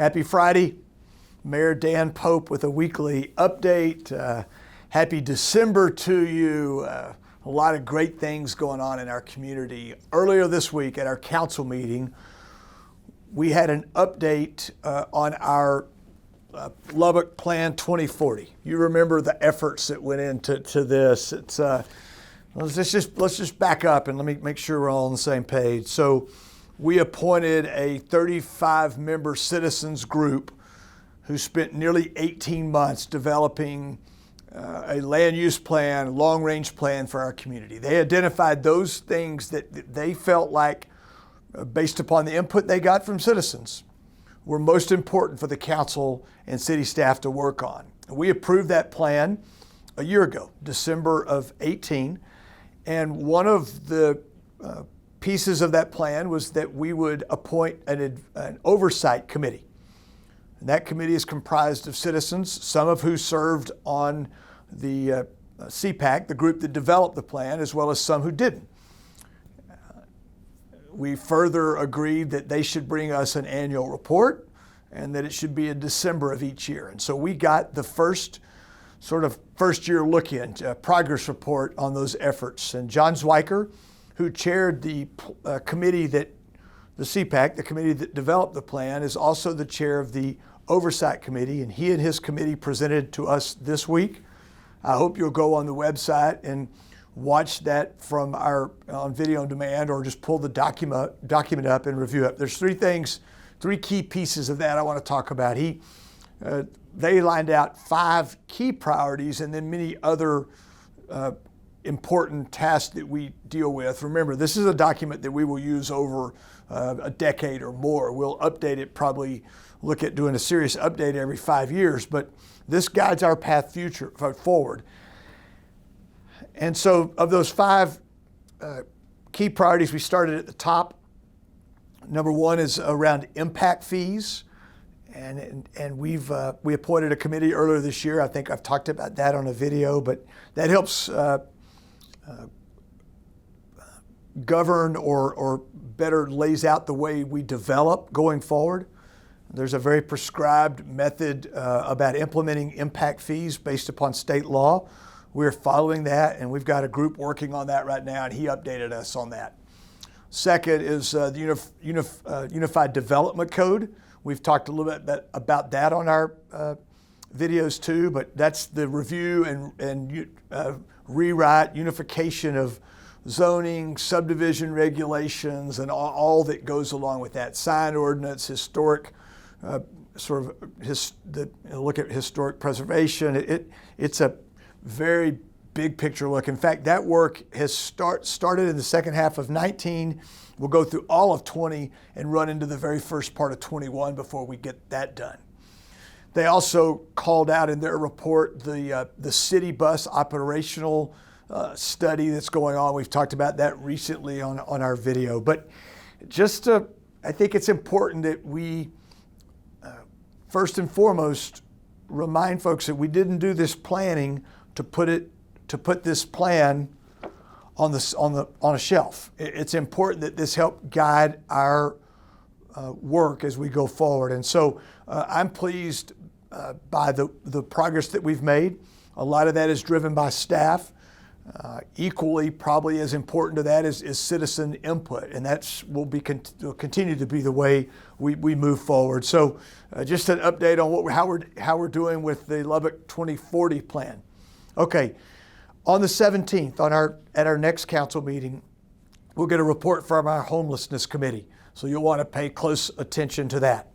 Happy Friday. Mayor Dan Pope with a weekly update. Happy December to you. A lot of great things going on in our community. Earlier this week at our council meeting, we had an update on our Lubbock Plan 2040. You remember the efforts that went into this. It's let's just back up and let me make sure we're all on the same page. So we appointed a 35-member citizens group who spent nearly 18 months developing a land use plan, long-range plan for our community. They identified those things that they felt like, based upon the input they got from citizens, were most important for the council and city staff to work on. We approved that plan a year ago, December of 18, and one of the pieces of that plan was that we would appoint an oversight committee. And that committee is comprised of citizens, some of who served on the CPAC, the group that developed the plan, as well as some who didn't. We further agreed that they should bring us an annual report and that it should be in December of each year. And so we got the first year look in, progress report on those efforts. And John Zwiker, who chaired the committee the CPAC, the committee that developed the plan, is also the chair of the Oversight Committee, and he and his committee presented to us this week. I hope you'll go on the website and watch that from on video on demand, or just pull the document up and review it. There's three key pieces of that I want to talk about. They lined out 5 key priorities and then many other important tasks that we deal with. Remember, this is a document that we will use over a decade or more. We'll update it, probably look at doing a serious update every 5 years, but this guides our path forward. And so of those 5 key priorities, we started at the top. Number 1 is around impact fees. And we appointed a committee earlier this year. I think I've talked about that on a video, but that helps govern or better lays out the way we develop going forward. There's a very prescribed method about implementing impact fees based upon state law. We're following that, and we've got a group working on that right now, and he updated us on that. Second is the Unified Development Code. We've talked a little bit about that on our videos too, but that's the review and rewrite, unification of zoning, subdivision regulations, and all that goes along with that. Sign ordinance, historic, look at historic preservation. It's a very big picture look. In fact, that work has started in the second half of 19. We'll go through all of 20 and run into the very first part of 21 before we get that done. They also called out in their report the city bus operational study that's going on. We've talked about that recently on our video. But I think it's important that we first and foremost remind folks that we didn't do this planning to put this plan on a shelf. It's important that this help guide our work as we go forward. And so I'm pleased by the progress that we've made. A lot of that is driven by staff. Equally, probably as important to that is citizen input, and will continue to be the way we move forward. So just an update on how we're doing with the Lubbock 2040 plan. Okay. On the 17th, at our next council meeting, we'll get a report from our homelessness committee. So you'll want to pay close attention to that.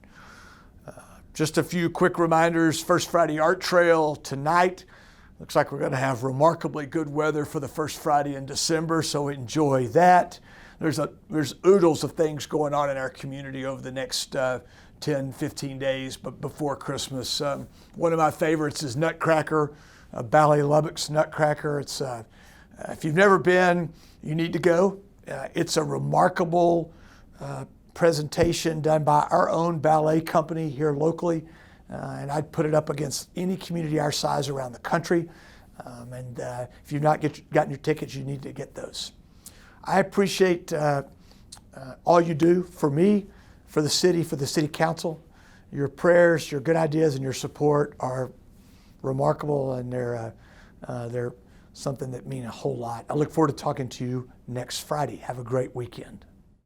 Just a few quick reminders. First Friday Art Trail tonight. Looks like we're going to have remarkably good weather for the first Friday in December, so enjoy that. There's oodles of things going on in our community over the next 10, 15 days, but before Christmas. One of my favorites is Nutcracker. Ballet Lubbock's Nutcracker. It's if you've never been, you need to go. It's a remarkable presentation done by our own ballet company here locally, and I'd put it up against any community our size around the country. And if you've not gotten your tickets, you need to get those. I appreciate all you do for me, for the city council, your prayers, your good ideas, and your support are remarkable, and they're something that mean a whole lot. I look forward to talking to you next Friday. Have a great weekend.